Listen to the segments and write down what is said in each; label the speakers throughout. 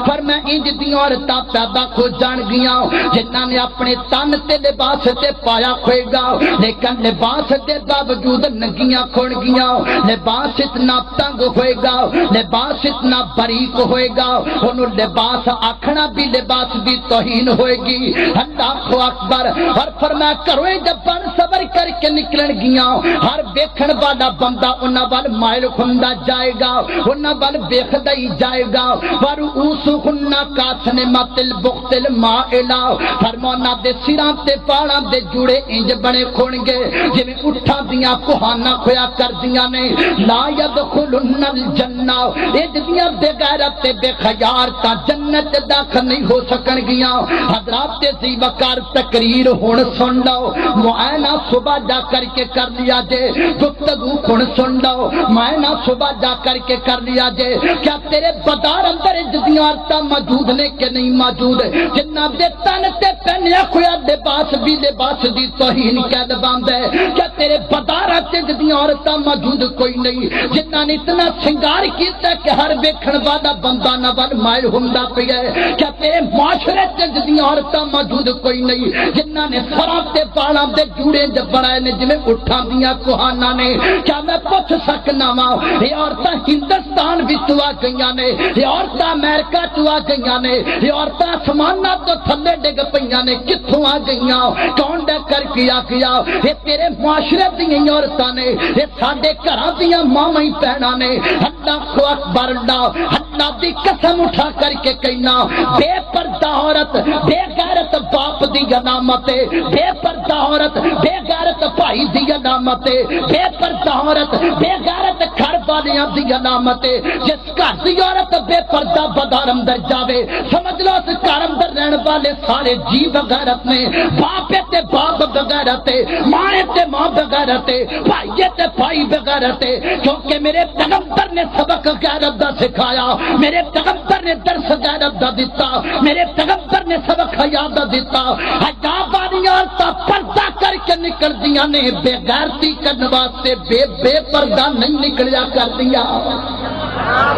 Speaker 1: پر میں انج دی عورتاں پیدا ہو جان گیاں جنہاں نے اپنے تن تے لباس تے پایا ہوئے گا لیکن لباس دے باوجود ننگیاں کھڑ گیاں لباس اتنا تنگ ہوئے گا لباس اتنا باریک ہوئے گا انہوں لباس آکھنا بھی لباس دی توہین ہوئے گی اللہ اکبر اور فرمایا کرو جب صبر کر کے نکلن گیاں ہر ویکھن والا بندہ انہاں وال مائل ہوندا جائے گا انہاں وال ویکھدا ہی جائے گا پر اوسہن کاسنمت البخت المائلہ فرمانا دے سراں تے پاڑاں دے جوڑے انج بنے کھون گے جویں اٹھاں دیاں کوہانا کھویا کردیاں نے لا يدخلن الجنہ انج دیاں بے غیرت تے بے خیار تا جنت داخل نہیں ہو سکن گیاں حضرات ذی وقار تقریر ہن سن لو معائنہ صبح جا کر کے کر لیا جے گفتگو ہن سن لو معائنہ صبح جا کر کے کر لیا جے کیا تیرے بدار اندر جدیارتا موجود نے کہ نہیں موجود جنہ دے تن تے پہنیا کھویا لباس بھی لباس دی توہین قید باندھ ہے کیا تیرے بدارت جدیارتا موجود کوئی نہیں جنہ نے اتنا سنگار کیتا کہ ہر ویکھن والا بندہ نہ ول مائل ہوندا پیا ہے کیا تیرے معاشرے جدیارتا موجود کوئی نہیں جنہ نے سراں تے بالاں دے جوڑے ج بنائے نے جویں اٹھاں دیاں کوہانا نے کیا میں پوچھ سکنا وا یہ عورتاں ہندوستان وچ آ گئیاں نے یہ عورتاں امریکہ تو آ گئیاں نے یہ عورتاں آسماناں تو تھلے ڈگ پیاں نے کتھوں آ گئیاں کون ڈا کر کے آ گیا یہ تیرے معاشرے دیاں عورتاں نے یہ ساڈے گھراں دیاں ماواں بہناں نے اللہ اکبر اللہ دی قسم اٹھا کر کے کہنا بے پردہ عورت بے غیرت باپ دی علامت ہے بے پردہ عورت بے غیرت بھائی دی علامت ہے بے پردہ عورت بے غیرت گھر والیاں دی علامت ہے جس گھر دی عورت بے پردہ بدار اندر جاوے سمجھ لو اس گھر اندر رہن والے سارے جی بغیرت نے باپ تے باپ بغیرت ہے ماں تے ماں بغیرت ہے بھائی تے بھائی بغیرت ہے کیونکہ میرے پیغمبر نے سبق غیرت دا سکھایا میرے پیغمبر نے درس غیرت دا دیتا میرے پیغمبر نے سبق حیا دا دیتا حیا والی عورتاں پردہ کر کے نکل دیاں نے بے غیرتی کرنے واسطے بے پردہ نہیں نکلیا کر دیا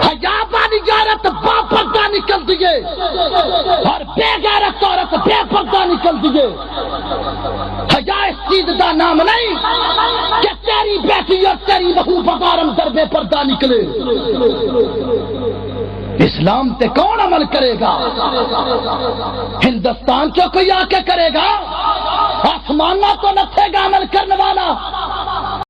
Speaker 1: حیا والی عورت با پردہ نکل دیے اور بے غیرت عورت بے پردہ نکل دیے حیا اس چیز دا نام نہیں کہ تیری بیٹی اور تیری بہو بغارم در بے پردہ نکلے اسلام تے کون عمل کرے گا ہندوستان چو کوئی آ کے کرے گا آسمانہ تو نتھے گا عمل کرنے والا